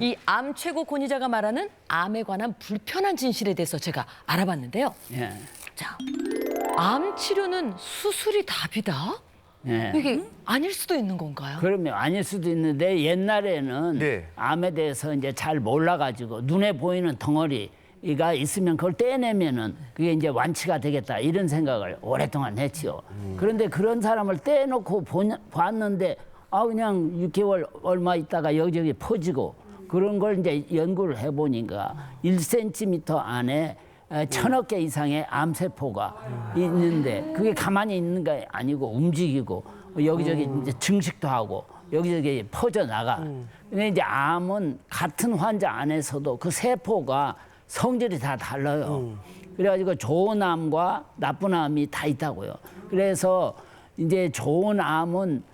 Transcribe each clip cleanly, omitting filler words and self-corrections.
이 암 최고 권위자가 말하는 암에 관한 불편한 진실에 대해서 제가 알아봤는데요. 예. 자, 암 치료는 수술이 답이다? 예. 이게 아닐 수도 있는 건가요? 그러면 아닐 수도 있는데 옛날에는 네. 암에 대해서 이제 잘 몰라가지고 눈에 보이는 덩어리가 있으면 그걸 떼내면은 그게 이제 완치가 되겠다 이런 생각을 오랫동안 했지요. 그런데 그런 사람을 떼놓고 봤는데 그냥 6개월 얼마 있다가 여기저기 퍼지고 그런 걸 이제 연구를 해보니까 1cm 안에 1000억 개 이상의 암세포가 있는데 그게 가만히 있는 게 아니고 움직이고 여기저기 이제 증식도 하고 여기저기 퍼져나가. 근데 이제 암은 같은 환자 안에서도 그 세포가 성질이 다 달라요. 그래가지고 좋은 암과 나쁜 암이 다 있다고요. 그래서 이제 좋은 암은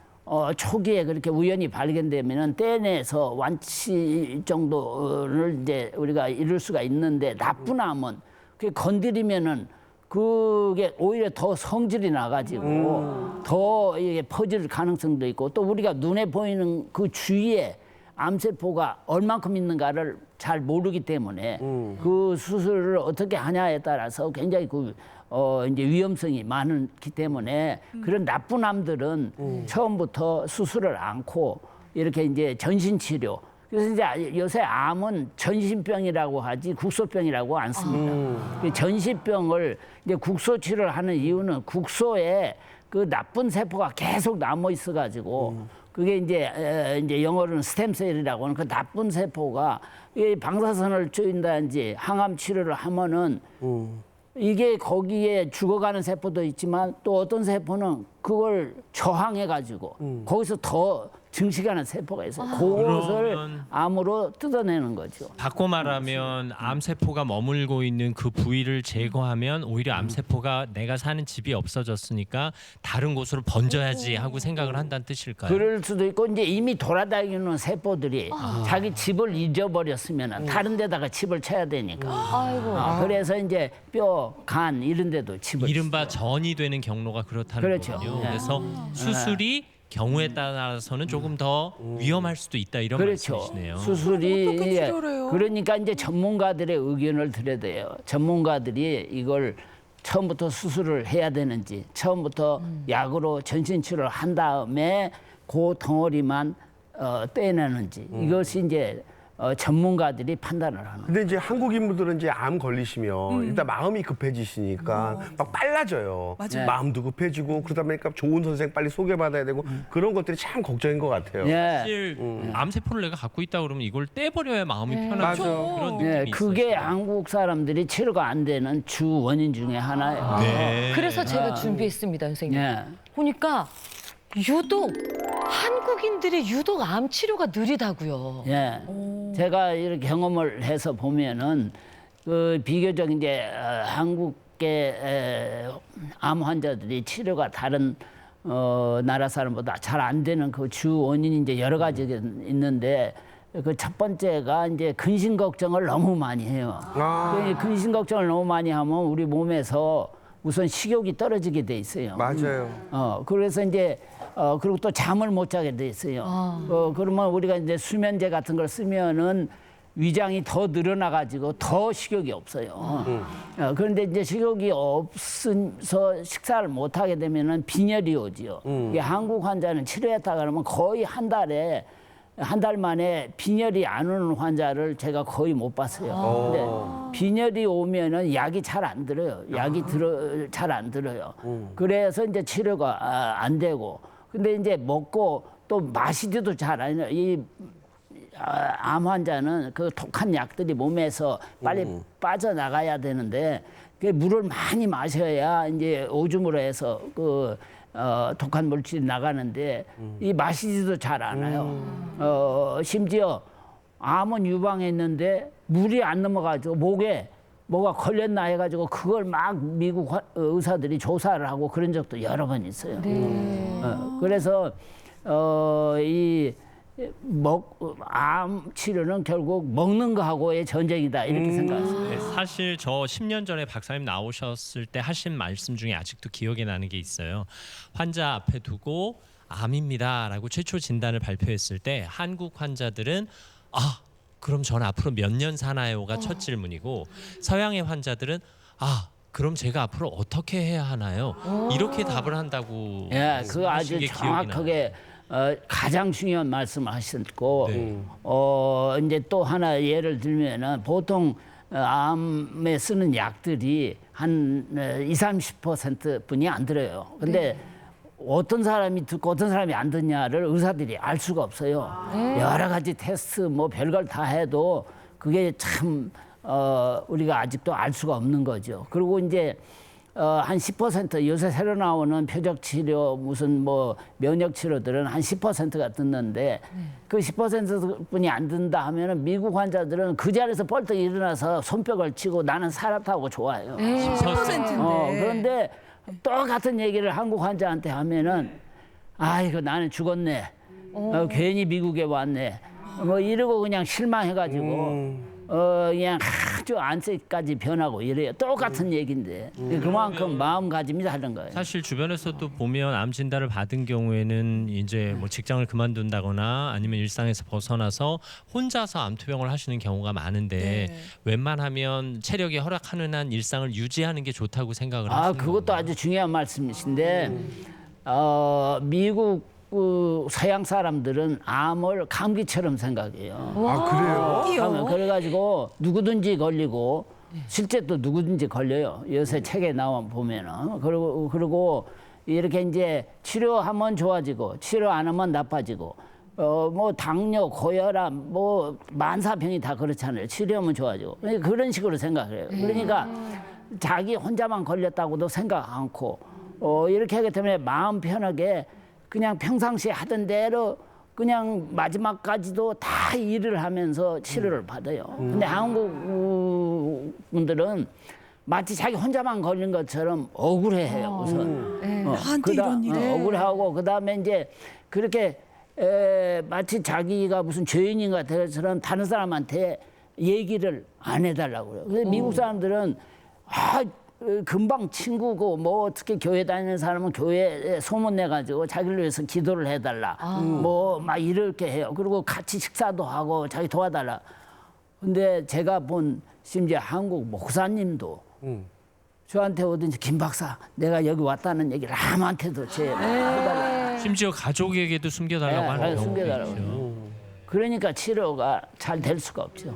초기에 그렇게 우연히 발견되면은 떼내서 완치 정도를 이제 우리가 이룰 수가 있는데 나쁜 암은 그 건드리면은 그게 오히려 더 성질이 나가지고 더 이게 퍼질 가능성도 있고 또 우리가 눈에 보이는 그 주위에 암세포가 얼만큼 있는가를 잘 모르기 때문에 그 수술을 어떻게 하냐에 따라서 굉장히 이제 위험성이 많기 때문에 그런 나쁜 암들은 처음부터 수술을 않고 이렇게 이제 전신 치료. 그래서 이제 요새 암은 전신병이라고 하지 국소병이라고 안 씁니다. 전신병을 이제 국소 치료를 하는 이유는 국소에 그 나쁜 세포가 계속 남아 있어가지고 그게 이제 영어로는 스템셀이라고 하는 그 나쁜 세포가 이 방사선을 쪼인다든지 항암 치료를 하면은 이게 거기에 죽어가는 세포도 있지만 또 어떤 세포는 그걸 저항해가지고 거기서 더 증식하는 세포가 있어요. 그것을 그러면 암으로 뜯어내는 거죠. 바꿔 말하면 암세포가 머물고 있는 그 부위를 제거하면 오히려 암세포가 내가 사는 집이 없어졌으니까 다른 곳으로 번져야지 하고 생각을 한다는 뜻일까요? 그럴 수도 있고 이제 이미 돌아다니는 세포들이 자기 집을 잊어버렸으면 다른 데다가 집을 쳐야 되니까. 아이고. 그래서 이제 뼈, 간 이런 데도 집을 이른바 쳐요. 전이 되는 경로가 그렇다는 그렇죠. 거군요. 네. 그래서 수술이 경우에 따라서는 조금 더 위험할 수도 있다 이런 그렇죠. 말씀이시네요. 수술이 어떻게 치료를 해요? 그러니까 이제 전문가들의 의견을 들어야 돼요. 전문가들이 이걸 처음부터 수술을 해야 되는지 처음부터 약으로 전신 치료를 한 다음에 그 덩어리만 떼내는지 이것이 이제 전문가들이 판단을 하는 거예요. 근데 이제 한국인분들은 이제 암 걸리시면 일단 마음이 급해지시니까 막 빨라져요. 맞아요. 마음도 급해지고 그러다 보니까 좋은 선생 빨리 소개받아야 되고 그런 것들이 참 걱정인 것 같아요. 예. 사실 암세포를 내가 갖고 있다 그러면 이걸 떼버려야 마음이 편하죠. 맞아. 그런 느낌이 예, 그게 있어요. 한국 사람들이 치료가 안 되는 주 원인 중에 하나예요. 네. 그래서 제가 준비했습니다, 선생님. 예. 보니까 유독 한국인들이 유독 암 치료가 느리다고요. 예. 제가 이렇게 경험을 해서 보면은 그 비교적 이제 한국계 암 환자들이 치료가 다른 나라 사람보다 잘 안 되는 그 주 원인이 이제 여러 가지 있는데 그 첫 번째가 이제 근심 걱정을 너무 많이 해요. 그 근심 걱정을 너무 많이 하면 우리 몸에서 우선 식욕이 떨어지게 돼 있어요. 맞아요. 그래서 이제 그리고 또 잠을 못 자게 돼 있어요. 그러면 우리가 이제 수면제 같은 걸 쓰면은 위장이 더 늘어나가지고 더 식욕이 없어요. 그런데 이제 식욕이 없어서 식사를 못 하게 되면은 빈혈이 오지요. 이게 한국 환자는 치료했다 그러면 거의 한 달 만에 빈혈이 안 오는 환자를 제가 거의 못 봤어요. 근데 빈혈이 오면은 약이 잘 안 들어요. 잘 안 들어요. 그래서 이제 치료가 안 되고. 근데 이제 먹고 또 마시지도 잘 안 해요. 암 환자는 그 독한 약들이 몸에서 빨리 빠져나가야 되는데 그 물을 많이 마셔야 이제 오줌으로 해서 그 독한 물질이 나가는데 이 마시지도 잘 않아요. 심지어 암은 유방했는데 물이 안 넘어가지고 목에 뭐가 걸렸나 해가지고 그걸 막 미국 의사들이 조사를 하고 그런 적도 여러 번 있어요. 그래서 암 치료는 결국 먹는 거하고의 전쟁이다 이렇게 생각합니다. 네, 사실 저 10년 전에 박사님 나오셨을 때 하신 말씀 중에 아직도 기억에 나는 게 있어요. 환자 앞에 두고 암입니다라고 최초 진단을 발표했을 때 한국 환자들은 그럼 전 앞으로 몇 년 사나요가 첫 질문이고 서양의 환자들은 그럼 제가 앞으로 어떻게 해야 하나요? 이렇게 답을 한다고. 예, 그 아주 말씀하신 게 기억이 나요. 정확하게 가장 중요한 말씀하셨고 네. 이제 또 하나 예를 들면은 보통 암에 쓰는 약들이 한 20-30%뿐이 안 들어요. 근데 어떤 사람이 듣고 어떤 사람이 안 듣냐를 의사들이 알 수가 없어요. 여러 가지 테스트 뭐 별걸 다 해도 그게 참 우리가 아직도 알 수가 없는 거죠. 그리고 이제 한 10% 요새 새로 나오는 표적 치료 무슨 뭐 면역 치료들은 한 10%가 듣는데 그 10%뿐이 안 듣는다 하면은 미국 환자들은 그 자리에서 벌떡 일어나서 손뼉을 치고 나는 살았다고 좋아해요. 10%인데. 그런데 똑같은 얘기를 한국 환자한테 하면은 이거 나는 죽었네. 괜히 미국에 왔네. 뭐 이러고 그냥 실망해가지고 그냥 아주 안색까지 변하고 이래요. 똑같은 얘기인데 그만큼 마음가짐이 다른 거예요. 사실 주변에서도 보면 암 진단을 받은 경우에는 이제 뭐 직장을 그만둔다거나 아니면 일상에서 벗어나서 혼자서 암 투병을 하시는 경우가 많은데 웬만하면 체력이 허락하는 한 일상을 유지하는 게 좋다고 생각을 하시는 그것도 건가요? 아주 중요한 말씀이신데 미국 서양 사람들은 암을 감기처럼 생각해요. 그래요? 그래가지고 누구든지 걸리고 실제 또 누구든지 걸려요. 요새 책에 나와 보면은 그리고 이렇게 이제 치료하면 좋아지고 치료 안 하면 나빠지고 뭐 당뇨, 고혈압, 뭐 만사병이 다 그렇잖아요. 치료하면 좋아지고 그런 식으로 생각해요. 그러니까 자기 혼자만 걸렸다고도 생각 않고 이렇게 하기 때문에 마음 편하게 그냥 평상시에 하던 대로 그냥 마지막까지도 다 일을 하면서 치료를 받아요. 근데 한국 분들은 마치 자기 혼자만 걸린 것처럼 억울해해요. 우선. 나한테 이런 일에. 억울하고 그다음에 이제 그렇게 마치 자기가 무슨 죄인인 것처럼 다른 사람한테 얘기를 안 해달라고 그래요. 근데 미국 사람들은 금방 친구고 뭐 어떻게 교회 다니는 사람은 교회에 소문내가지고 자기를 위해서 기도를 해달라 뭐 막 이렇게 해요. 그리고 같이 식사도 하고 자기 도와달라. 근데 제가 본 심지어 한국 목사님도 저한테 오든지 김 박사 내가 여기 왔다는 얘기를 아무한테도 해달라. 심지어 가족에게도 숨겨달라고 하는 경우도 숨겨달라고. 있죠. 그러니까 치료가 잘 될 수가 없죠.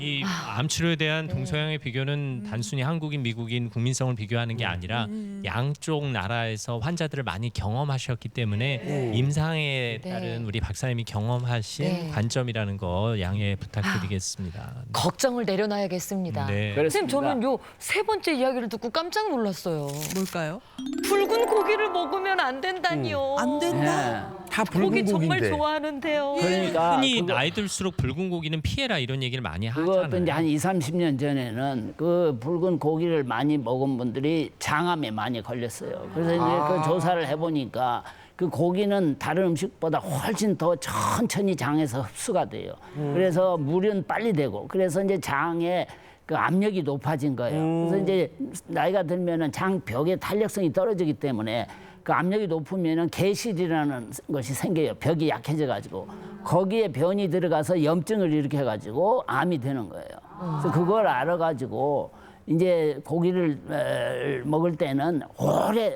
이 암 치료에 대한 동서양의 비교는 단순히 한국인, 미국인 국민성을 비교하는 게 아니라 양쪽 나라에서 환자들을 많이 경험하셨기 때문에 임상에 따른 우리 박사님이 경험하신 관점이라는 거 양해 부탁드리겠습니다. 걱정을 내려놔야겠습니다. 네. 선생님 저는 요 세 번째 이야기를 듣고 깜짝 놀랐어요. 뭘까요? 붉은 고기를 먹으면 안 된다니요. 안 된다. 다 고기 붉은 정말 고기인데. 좋아하는데요. 그러니까 흔히 나이 들수록 붉은 고기는 피해라 이런 얘기를 많이 그것도 하잖아요. 이제 한 20-30년 전에는 그 붉은 고기를 많이 먹은 분들이 장암에 많이 걸렸어요. 그래서 이제 그 조사를 해보니까 그 고기는 다른 음식보다 훨씬 더 천천히 장에서 흡수가 돼요. 그래서 물은 빨리 되고 그래서 이제 장에 그 압력이 높아진 거예요. 그래서 이제 나이가 들면은 장벽의 탄력성이 떨어지기 때문에 그 압력이 높으면은 개실이라는 것이 생겨요. 벽이 약해져 가지고 거기에 변이 들어가서 염증을 일으켜 가지고 암이 되는 거예요. 그래서 그걸 알아 가지고 이제 고기를 먹을 때는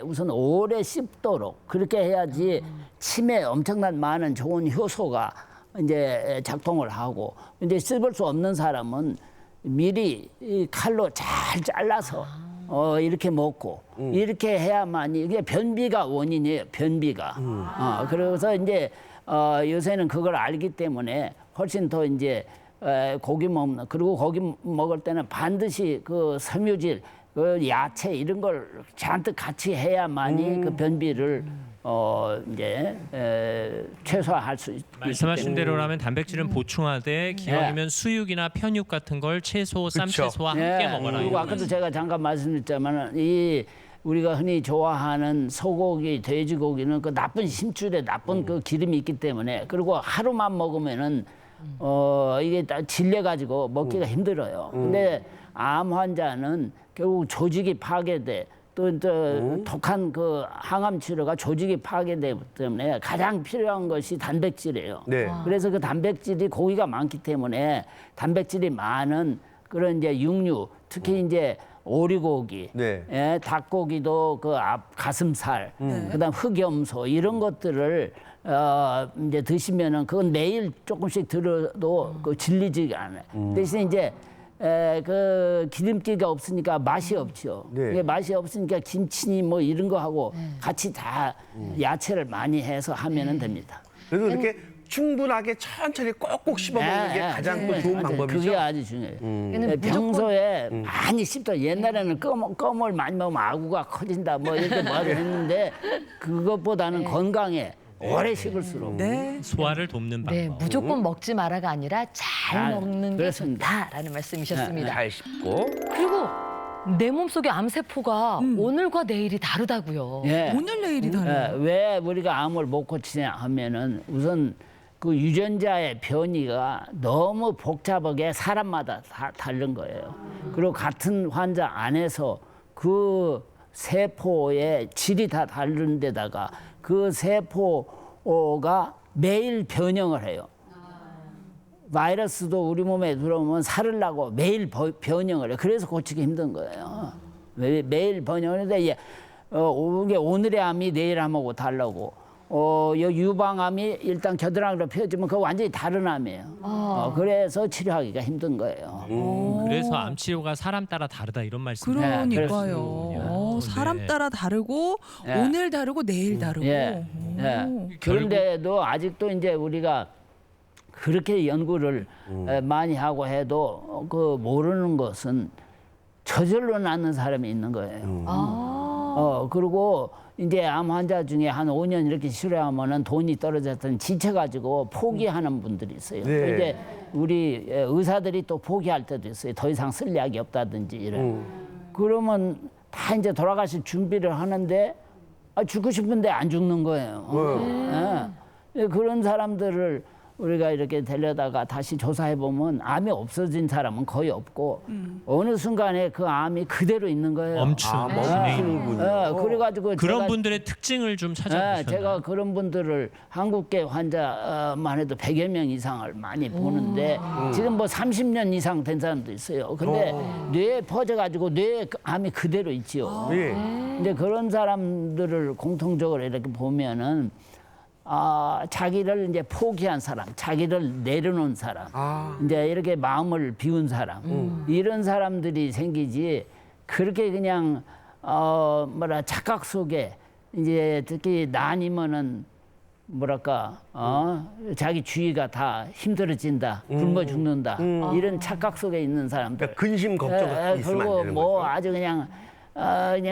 우선 오래 씹도록 그렇게 해야지 침에 엄청난 많은 좋은 효소가 이제 작동을 하고 이제 씹을 수 없는 사람은 미리 이 칼로 잘 잘라서 이렇게 먹고 이렇게 해야만이 이게 변비가 원인이에요. 변비가. 그래서 이제 요새는 그걸 알기 때문에 훨씬 더 이제 고기 먹는 그리고 고기 먹을 때는 반드시 그 섬유질, 그 야채 이런 걸 잔뜩 같이 해야만이 그 변비를 이제 최소화할 수 있기 말씀하신 때문에. 대로라면 단백질은 보충하되 기왕이면 수육이나 편육 같은 걸 채소, 쌈채소와 함께 먹어라. 그리고 아까도 제가 잠깐 말씀드렸지만 이 우리가 흔히 좋아하는 소고기, 돼지고기는 그 나쁜 심줄에 나쁜 그 기름이 있기 때문에 그리고 하루만 먹으면은 이게 다 질려 가지고 먹기가 힘들어요. 근데 암 환자는 결국 조직이 파괴돼 또 이제 독한 그 항암 치료가 조직이 파괴되기 때문에 가장 필요한 것이 단백질이에요. 네. 그래서 그 단백질이 고기가 많기 때문에 단백질이 많은 그런 이제 육류, 특히 이제 오리고기, 네. 예, 닭고기도 그 가슴살, 그다음 흑염소 이런 것들을 이제 드시면은 그건 매일 조금씩 들어도 그 질리지가 않아요. 대신 이제 그 기름기가 없으니까 맛이 없죠. 네. 이게 맛이 없으니까 김치니 뭐 이런 거 하고 같이 다 야채를 많이 해서 하면은 됩니다. 그래도 이렇게 충분하게 천천히 꼭꼭 씹어 먹는 게 가장 또 좋은 맞아요. 방법이죠. 그게 아주 중요해요. 얘는 평소에 많이 씹다. 옛날에는 껌을 많이 먹으면 아구가 커진다 뭐 이렇게 말을 했는데 그것보다는 건강에 오래 씹을수록. 네. 소화를 돕는 방법. 네, 무조건 먹지 마라가 아니라 잘 아, 먹는 게 그렇습니다. 좋다라는 말씀이셨습니다. 잘 씹고. 그리고 내 몸속의 암세포가 오늘과 내일이 다르다고요. 예. 오늘 내일이 달라요. 왜 우리가 암을 못 고치냐 하면은 우선 그 유전자의 변이가 너무 복잡하게 사람마다 다 다른 거예요. 그리고 같은 환자 안에서 그 세포의 질이 다 다른 데다가 그 세포가 매일 변형을 해요. 바이러스도 우리 몸에 들어오면 살을 나고 매일 변형을 해요. 그래서 고치기 힘든 거예요. 매일 변형을 하는데 이게 오늘의 암이 내일 암하고 다르고 유방암이 일단 겨드랑이로 펴지면 그거 완전히 다른 암이에요. 그래서 치료하기가 힘든 거예요. 그래서 암 치료가 사람 따라 다르다 이런 말씀이에요. 그러니까요. 사람 네. 따라 다르고 예. 오늘 다르고 내일 다르고. 예. 예. 그런데도 아직도 이제 우리가 그렇게 연구를 많이 하고 해도 그 모르는 것은 저절로 낫는 사람이 있는 거예요. 그리고 이제 암 환자 중에 한 5년 이렇게 치료하면은 돈이 떨어졌더니 지쳐가지고 포기하는 분들이 있어요. 네. 이제 우리 의사들이 또 포기할 때도 있어요. 더 이상 쓸 약이 없다든지 이런. 그러면 다 이제 돌아가실 준비를 하는데 죽고 싶은데 안 죽는 거예요. 예. 그런 사람들을 우리가 이렇게 데려다가 다시 조사해 보면 암이 없어진 사람은 거의 없고 어느 순간에 그 암이 그대로 있는 거예요. 멈추는군요. 그래가지고 그런 제가, 분들의 특징을 좀 찾아보셨나요? 제가 그런 분들을 한국계 환자만 해도 100여 명 이상을 많이 보는데 지금 뭐 30년 이상 된 사람도 있어요. 근데 뇌에 퍼져가지고 뇌에 암이 그대로 있지요. 예. 근데 그런 사람들을 공통적으로 이렇게 보면은 자기를 이제 포기한 사람, 자기를 내려놓은 사람, 이제 이렇게 마음을 비운 사람, 이런 사람들이 생기지 그렇게 그냥 착각 속에 이제 특히 나뉘면은 자기 주위가 다 힘들어진다, 굶어 죽는다 이런 착각 속에 있는 사람들. 그러니까 근심 걱정 있으면 안 그리고 되는 뭐 거죠. 아주 그냥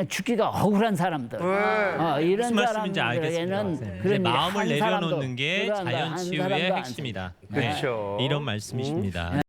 죽기가 억울한 사람들, 이런 무슨 말씀인지 알겠습니다. 사람들에게는 네. 그런 이제 마음을 한 내려놓는 사람도 게 그런 한 자연 치유의 사람도 안 핵심이다. 그렇죠. 이런 말씀이십니다.